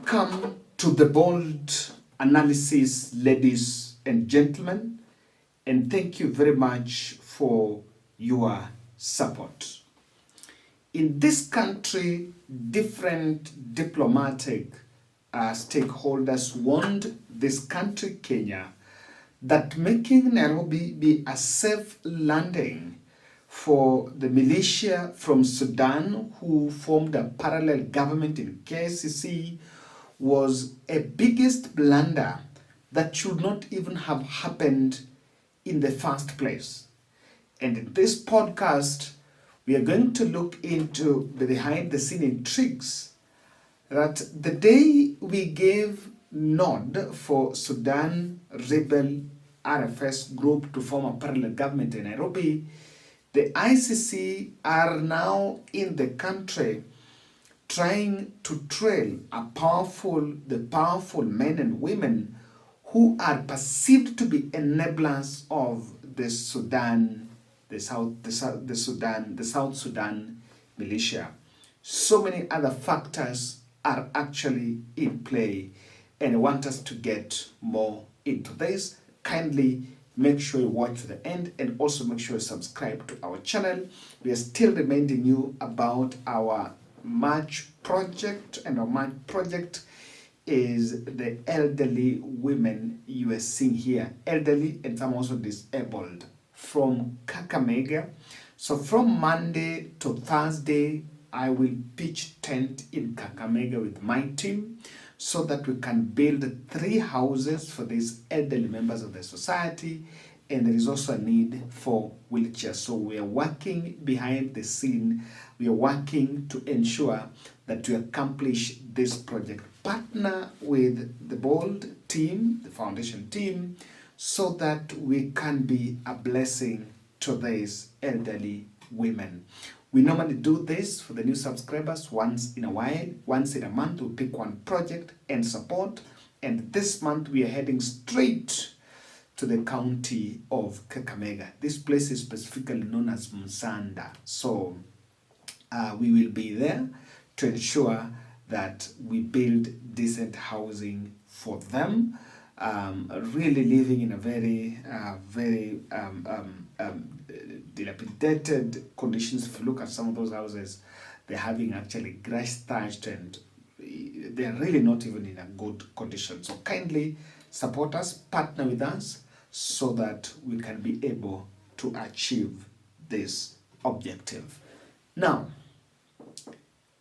Welcome to the bold analysis, ladies and gentlemen, and thank you very much for your support. In this country, different diplomatic stakeholders warned this country, Kenya, that making Nairobi be a safe landing for the militia from Sudan who formed a parallel government in ICC was a biggest blunder that should not even have happened in the first place. And in this podcast, we are going to look into the behind the scene intrigues that the day we gave nod for Sudan rebel RFS group to form a parallel government in Nairobi, the ICC are now in the country trying to trail the powerful men and women who are perceived to be enablers of the South Sudan militia. So many other factors are actually in play, and I want us to get more into this. Kindly make sure you watch to the end, and also make sure you subscribe to our channel. We are still reminding you about our March project, and our March project is the elderly women you are seeing here, elderly and some also disabled, from Kakamega. So from Monday to Thursday, I will pitch tent in Kakamega with my team so that we can build 3 houses for these elderly members of the society, and there is also a need for wheelchairs. So we are working behind the scene. We are working to ensure that we accomplish this project. Partner with the bold team, the foundation team, so that we can be a blessing to these elderly women. We normally do this for the new subscribers once in a while. Once in a month, we pick one project and support. And this month, we are heading straight to the county of Kakamega. This place is specifically known as Msanda. So we will be there to ensure that we build decent housing for them. Really living in a very dilapidated conditions. If you look at some of those houses, they're having actually grass thatched, and they're really not even in a good condition. So kindly support us, partner with us, so that we can be able to achieve this objective. Now,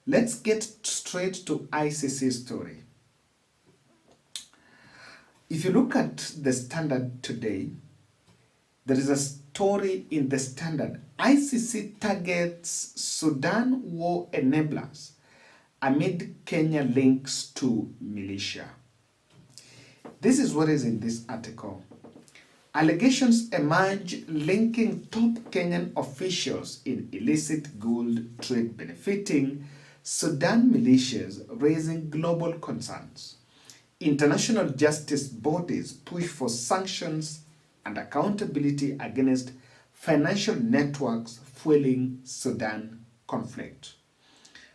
let's get straight to ICC story. If you look at the Standard today, there is a story in the Standard. ICC targets Sudan war enablers amid Kenya links to militia. This is what is in this article. Allegations emerge linking top Kenyan officials in illicit gold trade benefiting Sudan militias, raising global concerns. International justice bodies push for sanctions and accountability against financial networks fueling Sudan conflict.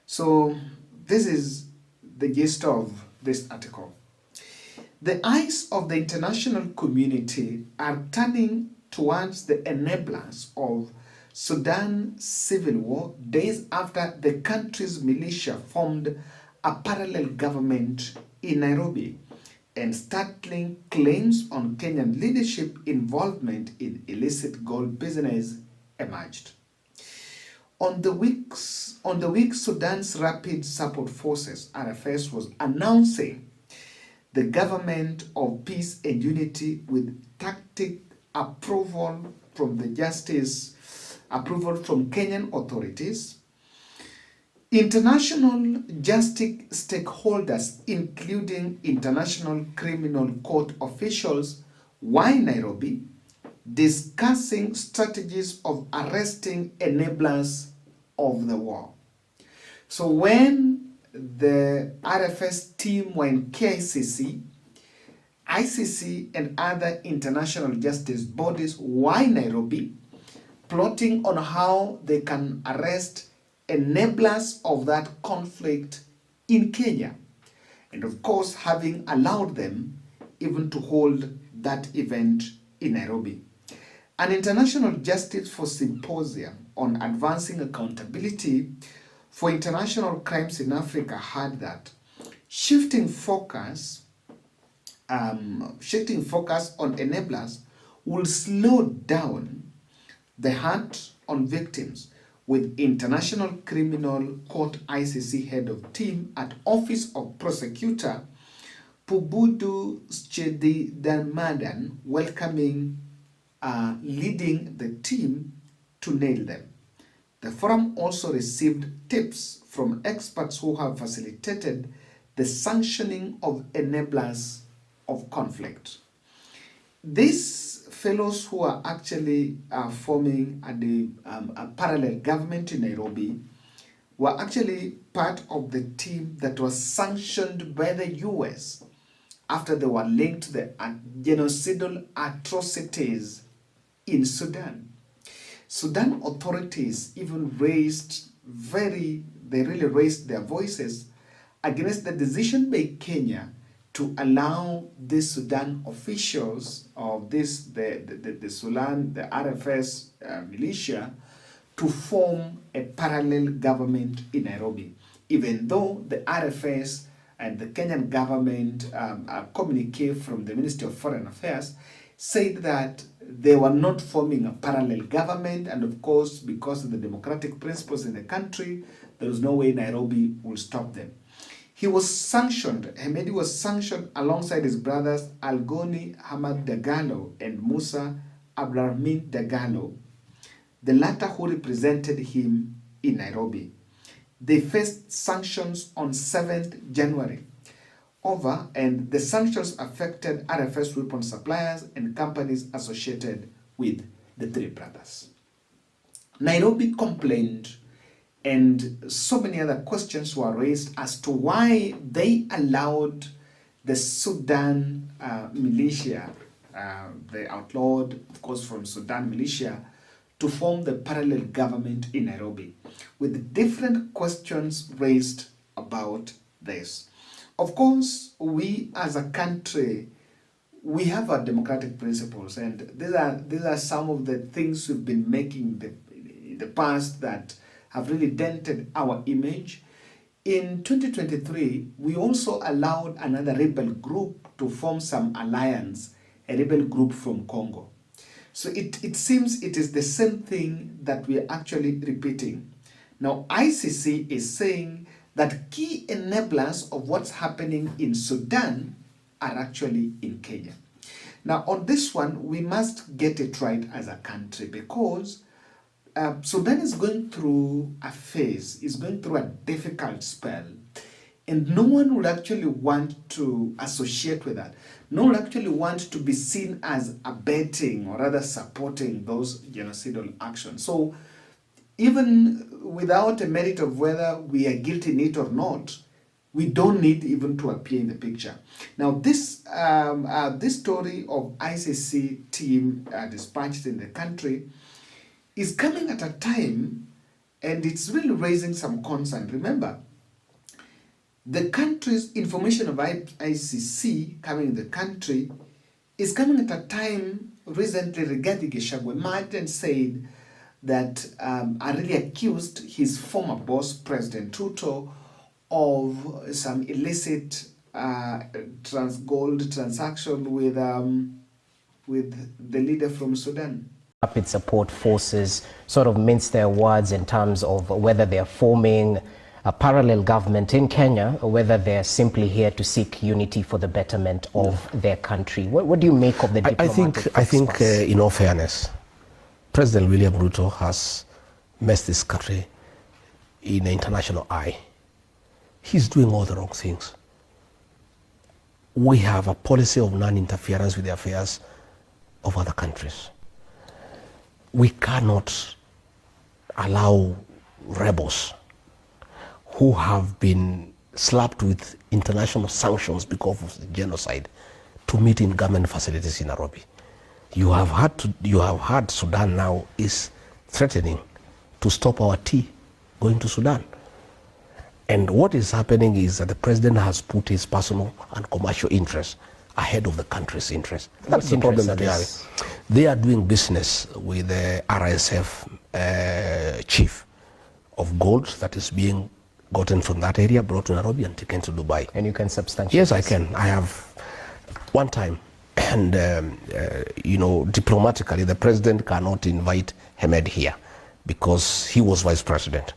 So this is the gist of this article. The eyes of the international community are turning towards the enablers of Sudan civil war days after the country's militia formed a parallel government in Nairobi, and startling claims on Kenyan leadership involvement in illicit gold business emerged. On the week, Sudan's Rapid Support Forces (RFS) was announcing the government of peace and unity with tacit approval from Kenyan authorities. International justice stakeholders, including International Criminal Court officials, were in Nairobi discussing strategies of arresting enablers of the war. So when the RFS team were in KICC, ICC and other international justice bodies were in Nairobi plotting on how they can arrest enablers of that conflict in Kenya. and of course having allowed them even to hold that event in Nairobi. An international justice for symposium on advancing accountability for international crimes in Africa had that shifting focus on enablers will slow down the hunt on victims, with International Criminal Court ICC head of team at Office of Prosecutor Pubudu Schedidanmadan leading the team to nail them. The forum also received tips from experts who have facilitated the sanctioning of enablers of conflict. These fellows who are actually forming a parallel government in Nairobi were actually part of the team that was sanctioned by the US after they were linked to the genocidal atrocities in Sudan. Sudan authorities even really raised their voices against the decision by Kenya to allow the Sudan officials of the RFS militia to form a parallel government in Nairobi, even though the RFS and the Kenyan government communique from the Ministry of Foreign Affairs said that they were not forming a parallel government, and of course, because of the democratic principles in the country, there was no way Nairobi will stop them. Hemedi was sanctioned alongside his brothers Algoni Hamad Dagalo and Musa Abdulrahman Dagalo, the latter who represented him in Nairobi. They faced sanctions on 7th January and the sanctions affected RFS weapon suppliers and companies associated with the three brothers. Nairobi complained, and so many other questions were raised as to why they allowed the Sudan militia, the outlawed, of course, from Sudan militia, to form the parallel government in Nairobi, with different questions raised about this. Of course, we as a country, we have our democratic principles, and these are some of the things we've been making in the past that have really dented our image. In 2023, we also allowed another rebel group to form some alliance, a rebel group from Congo. So it seems it is the same thing that we are actually repeating. Now, ICC is saying that key enablers of what's happening in Sudan are actually in Kenya. Now, on this one, we must get it right as a country, because Sudan is going through a phase, is going through a difficult spell, and no one would actually want to associate with that. No one would actually want to be seen as abetting or rather supporting those genocidal actions. So even without a merit of whether we are guilty in it or not, we don't need even to appear in the picture. Now, this story of ICC team dispatched in the country is coming at a time, and it's really raising some concern. Remember, the country's information of ICC coming in the country is coming at a time recently regarding Gachagua emerged and said that I really accused his former boss, President Ruto, of some illicit gold transaction with the leader from Sudan. Rapid support forces sort of mince their words in terms of whether they're forming a parallel government in Kenya or whether they're simply here to seek unity for the betterment of their country. What do you make of the diplomatic I think in all fairness, President William Ruto has messed this country in the international eye. He's doing all the wrong things. We have a policy of non-interference with the affairs of other countries. We cannot allow rebels who have been slapped with international sanctions because of the genocide to meet in government facilities in Nairobi. You have heard Sudan now is threatening to stop our tea going to Sudan. And what is happening is that the president has put his personal and commercial interests ahead of the country's interests. That's the problem that they are. They are doing business with the RSF chief of gold that is being gotten from that area, brought to Nairobi and taken to Dubai. And you can substantiate Yes, this? I can. I have one time. And, diplomatically, the president cannot invite Hamed here because he was vice president.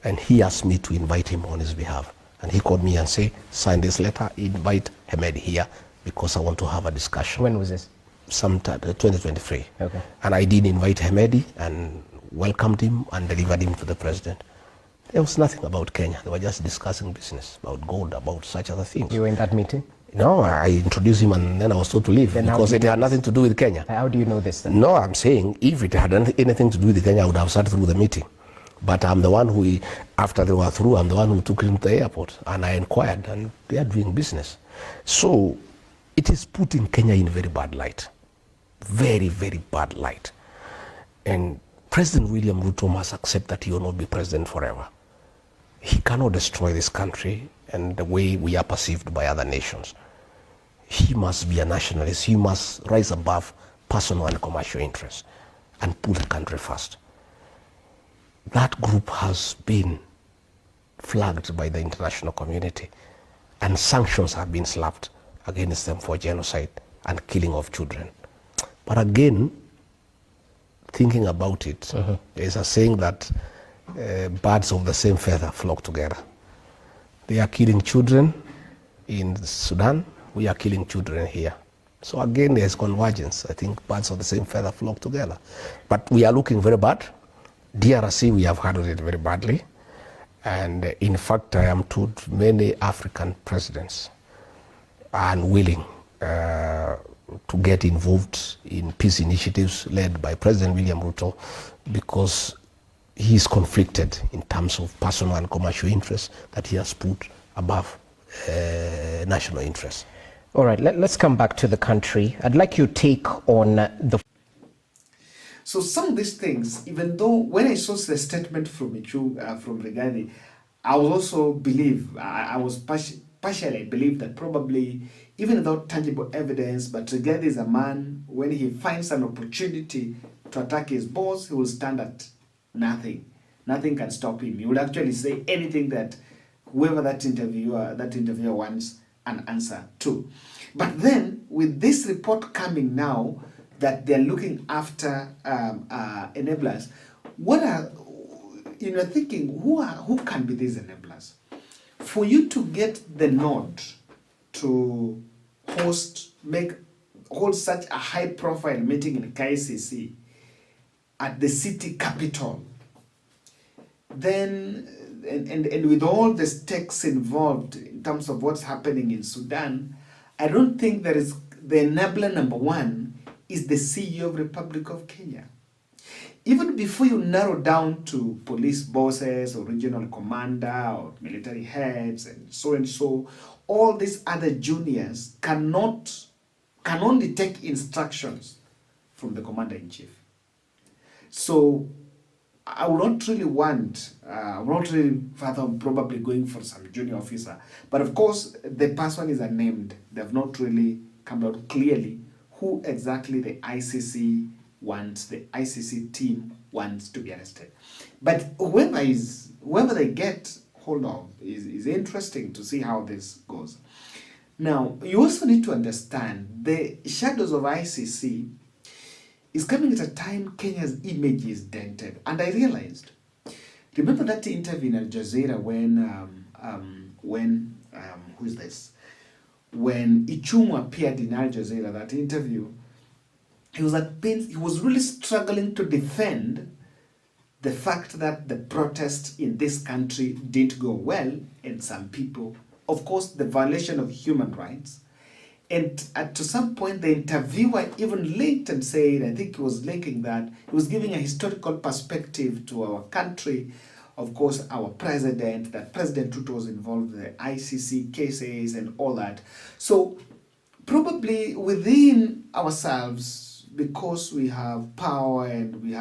And he asked me to invite him on his behalf. And he called me and said, sign this letter, invite Hamed here because I want to have a discussion. When was this? Sometime, 2023. Okay. And I did invite Hamedi and welcomed him and delivered him to the president. There was nothing about Kenya. They were just discussing business, about gold, about such other things. You were in that meeting? No, I introduced him and then I was told to leave because it had nothing to do with Kenya. How do you know this then? No, I'm saying if it had anything to do with Kenya, I would have sat through the meeting. But I'm the one who, after they were through, I'm the one who took him to the airport and I inquired and they are doing business. So it is putting Kenya in very bad light. Very, very bad light. And President William Ruto must accept that he will not be president forever. He cannot destroy this country and the way we are perceived by other nations. He must be a nationalist. He must rise above personal and commercial interests and put the country first. That group has been flagged by the international community and sanctions have been slapped against them for genocide and killing of children. But again, thinking about it, there's a saying that birds of the same feather flock together. They are killing children in Sudan, we are killing children here. So again, there's convergence. I think birds of the same feather flock together. But we are looking very bad. DRC, we have handled it very badly. And in fact, I am told many African presidents are unwilling to get involved in peace initiatives led by President William Ruto because he is conflicted in terms of personal and commercial interests that he has put above national interests. All right, let's come back to the country. I'd like your take on the... So some of these things, even though when I saw the statement from Ichu, from Rigathi, I was also I was partially believe that probably, even without tangible evidence, but Rigathi is a man, when he finds an opportunity to attack his boss, he will stand at nothing. Nothing can stop him. He will actually say anything that whoever that interviewer wants an answer to. But then, with this report coming now, that they're looking after enablers, what are, thinking, who can be these enablers? For you to get the nod to hold such a high-profile meeting in ICC at the city capital, then, and with all the stakes involved in terms of what's happening in Sudan, I don't think there is the enabler number one is the CEO of Republic of Kenya. Even before you narrow down to police bosses or regional commander or military heads and so, all these other juniors can only take instructions from the commander-in-chief. So I would not really probably going for some junior officer. But of course, the person is unnamed. They have not really come out clearly who exactly the ICC team wants to be arrested. But whoever they get hold of is interesting to see how this goes. Now, you also need to understand the shadows of ICC is coming at a time Kenya's image is dented. And I realized, remember that interview in Al Jazeera when Ichumu appeared in Al Jazeera, that interview, he was really struggling to defend the fact that the protest in this country didn't go well, and some people, of course, the violation of human rights. And to some point, the interviewer even linked and said, I think he was linking that, he was giving a historical perspective to our country, of course, our president, that President Ruto was involved in the ICC cases and all that. So probably within ourselves, because we have power and we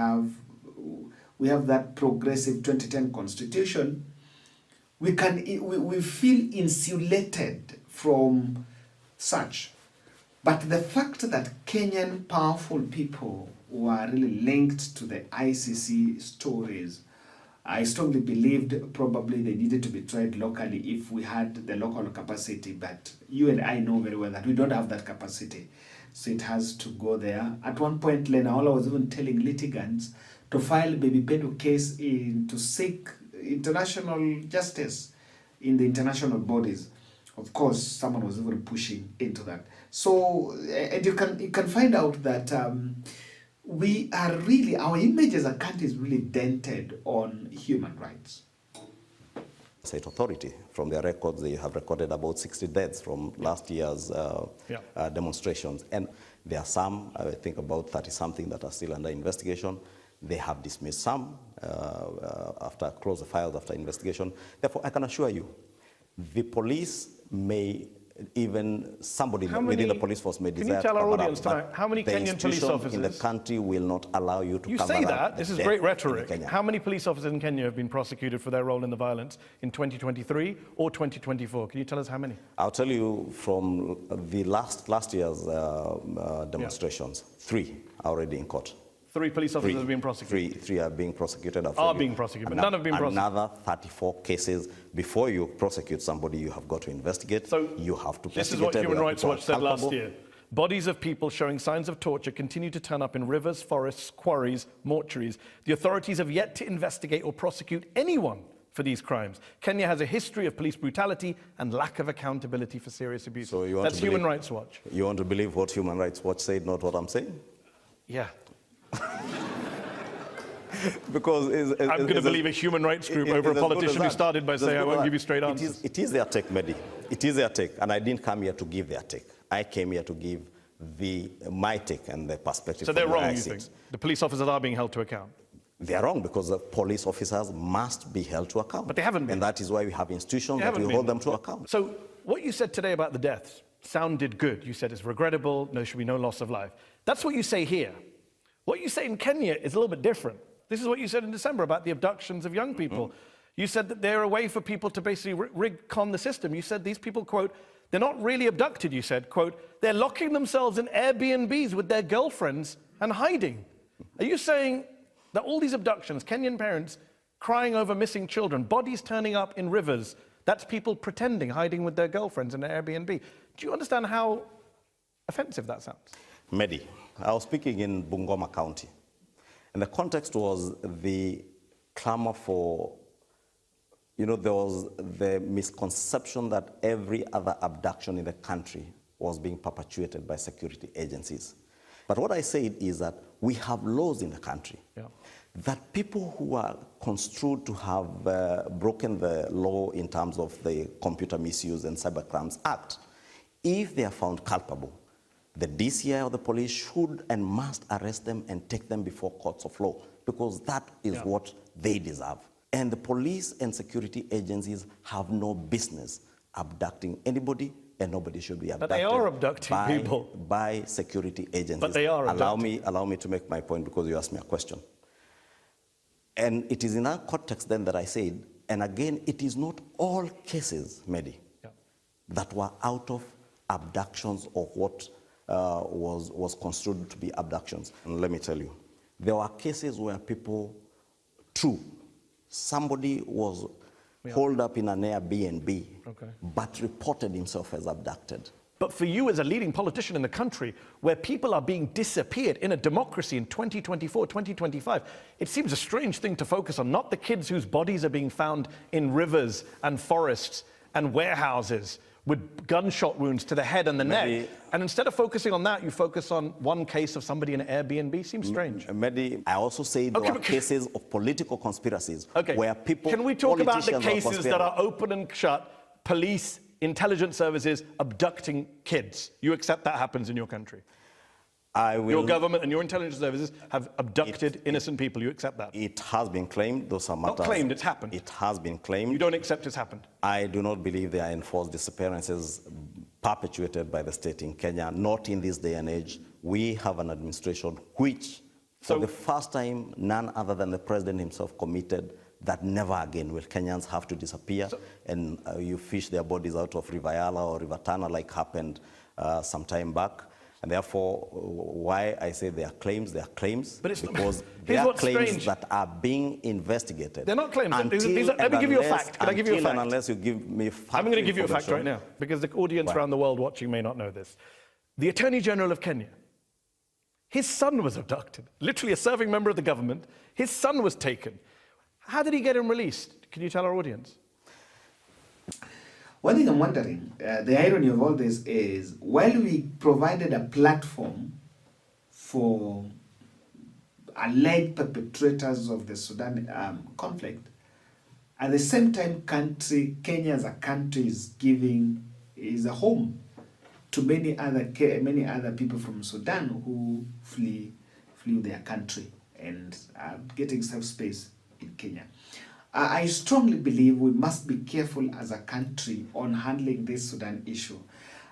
have that progressive 2010 constitution, we feel insulated from such. But the fact that Kenyan powerful people were really linked to the ICC stories, I strongly believed probably they needed to be tried locally if we had the local capacity. But you and I know very well that we don't have that capacity. So it has to go there. At one point, Lena Ola was even telling litigants to file Baby Pendo case to seek international justice in the international bodies. Of course, someone was even pushing into that. So, and you can find out that we are really, our image as a country is really dented on human rights. State authority, from their records, they have recorded about 60 deaths from last year's demonstrations. And there are some, I think about 30-something that are still under investigation. They have dismissed some after close the files after investigation. Therefore, I can assure you, the police may, even somebody within the police force may desire to cover up. Can you tell our audience tonight, how many Kenyan police officers in the country will not allow you to cover up? You say that, this is great rhetoric. How many police officers in Kenya have been prosecuted for their role in the violence in 2023 or 2024? Can you tell us how many? I'll tell you from the last year's demonstrations, 3 are already in court. 3 police officers have been prosecuted? Three are being prosecuted. Are being prosecuted, but none have been prosecuted. Another 34 cases. Before you prosecute somebody, you have got to investigate. So you have to this is what Human Rights Watch said last year. Bodies of people showing signs of torture continue to turn up in rivers, forests, quarries, mortuaries. The authorities have yet to investigate or prosecute anyone for these crimes. Kenya has a history of police brutality and lack of accountability for serious abuse. So you want That's Human Rights Watch. You want to believe what Human Rights Watch said, not what I'm saying? Yeah. Because I'm going to believe a human rights group over a politician who started by saying, I won't give you straight answers. It is their take, Mehdi. It is their take. And I didn't come here to give their take. I came here to give my take and the perspective. So they're wrong, you think? The police officers are being held to account? They are wrong because the police officers must be held to account. But they haven't been. And that is why we have institutions that will hold them to account. So what you said today about the deaths sounded good. You said it's regrettable, there should be no loss of life. That's what you say here. What you say in Kenya is a little bit different. This is what you said in December about the abductions of young people. You said that they're a way for people to basically con the system. You said these people, quote, they're not really abducted, you said, quote, they're locking themselves in Airbnbs with their girlfriends and hiding. Are you saying that all these abductions, Kenyan parents crying over missing children, bodies turning up in rivers, that's people pretending, hiding with their girlfriends in an Airbnb? Do you understand how offensive that sounds? Mehdi, I was speaking in Bungoma County. And the context was the clamor for, there was the misconception that every other abduction in the country was being perpetuated by security agencies. But what I said is that we have laws in the country that people who are construed to have broken the law in terms of the Computer Misuse and Cybercrimes Act, if they are found culpable, the DCI or the police should and must arrest them and take them before courts of law, because that is what they deserve. And the police and security agencies have no business abducting anybody, and nobody should be abducted. But they are abducting people. By security agencies. But they are abducting. Allow me to make my point, because you asked me a question. And it is in that context then that I said, and again, it is not all cases, Mehdi, that were out of abductions or what was construed to be abductions. And let me tell you, there were cases where people, somebody was holed up in an Airbnb, but reported himself as abducted. But for you as a leading politician in the country, where people are being disappeared in a democracy in 2024, 2025, it seems a strange thing to focus on, not the kids whose bodies are being found in rivers and forests and warehouses with gunshot wounds to the head and the neck. And instead of focusing on that, you focus on one case of somebody in an Airbnb. Seems strange. Mehdi, I also say there are cases of political conspiracies where people... Can we talk about the cases that are open and shut, police, intelligence services abducting kids? You accept that happens in your country? Your government and your intelligence services have abducted innocent people. You accept that? It has been claimed. Those are matters. Not claimed, it's happened. It has been claimed. You don't accept it's happened? I do not believe there are enforced disappearances perpetuated by the state in Kenya. Not in this day and age. We have an administration which, for the first time, none other than the president himself committed that never again will Kenyans have to disappear and you fish their bodies out of River Yala or River Tana like happened some time back. And therefore, why I say they are claims, But it's not- because here's they are what's claims strange. that are being investigated. They're not claims. Until Let me give you a unless- fact. Can I give you a until fact? and unless you give me factual I'm going to give you a fact right information. now, because the audience Right. around the world watching may not know this. The Attorney General of Kenya, his son was abducted. Literally a serving member of the government. His son was taken. How did he get him released? Can you tell our audience? One thing I'm wondering, the irony of all this is, while we provided a platform for alleged perpetrators of the Sudan conflict, at the same time, Kenya as a country is a home to many other people from Sudan who flew their country and are getting safe space in Kenya. I strongly believe we must be careful as a country on handling this Sudan issue.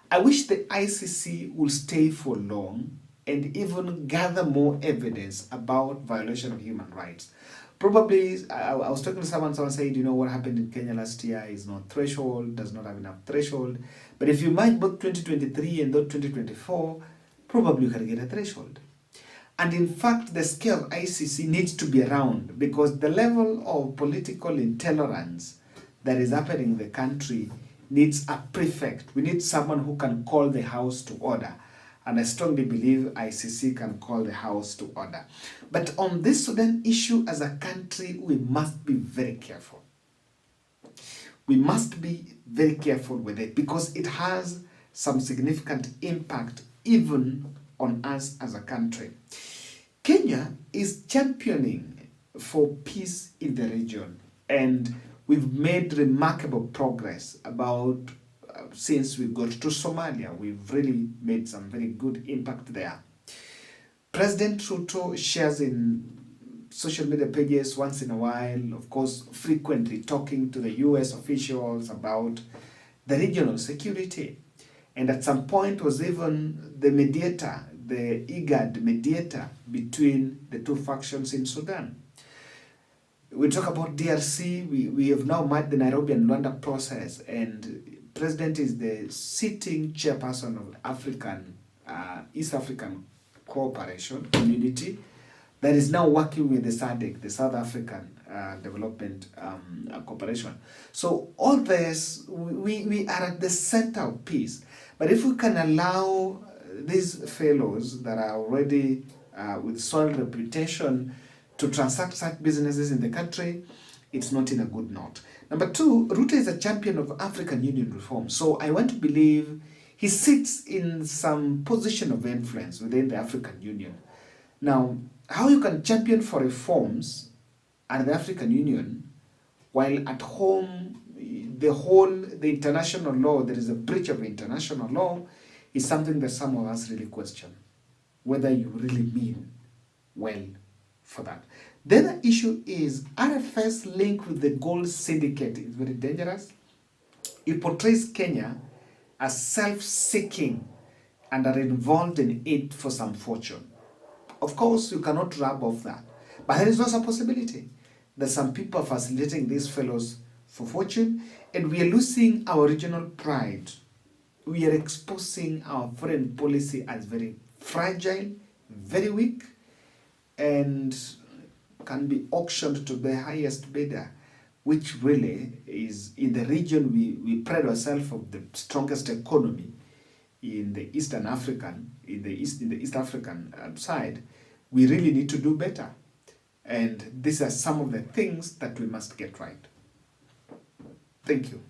I wish the ICC will stay for long and even gather more evidence about violation of human rights. Probably, I was talking to someone said, you know, what happened in Kenya last year is not threshold, does not have enough threshold. But if you match both 2023 and 2024, probably you can get a threshold. And in fact, the scale of ICC needs to be around, because the level of political intolerance that is happening in the country needs a prefect. We need someone who can call the house to order. And I strongly believe ICC can call the house to order. But on this Sudan issue, as a country, we must be very careful. We must be very careful with it, because it has some significant impact even on us as a country. Kenya is championing for peace in the region, and we've made remarkable progress about since we got to Somalia. We've really made some very good impact there. President Ruto shares in social media pages once in a while, of course, frequently talking to the US officials about the regional security. And at some point was even the mediator, the IGAD mediator between the two factions in Sudan. We talk about DRC, we have now met the Nairobi and Luanda process, and President is the sitting chairperson of African, East African Cooperation Community that is now working with the SADC, the South African Development Cooperation. So all this, we are at the center of peace. But if we can allow these fellows that are already with solid reputation to transact such businesses in the country, it's not in a good note. Number two, Ruto is a champion of African Union reform. So I want to believe he sits in some position of influence within the African Union. Now, how you can champion for reforms at the African Union while at home the international law, there is a breach of international law, is something that some of us really question, whether you really mean well for that. The other issue is RFS link with the gold syndicate is very dangerous. It portrays Kenya as self-seeking and are involved in it for some fortune. Of course, you cannot rub off that. But there is also a possibility that some people are facilitating these fellows for fortune, and we are losing our regional pride. We are exposing our foreign policy as very fragile, very weak, and can be auctioned to the highest bidder, which really is in the region we pride ourselves of the strongest economy in the East African side. We really need to do better. And these are some of the things that we must get right. Thank you.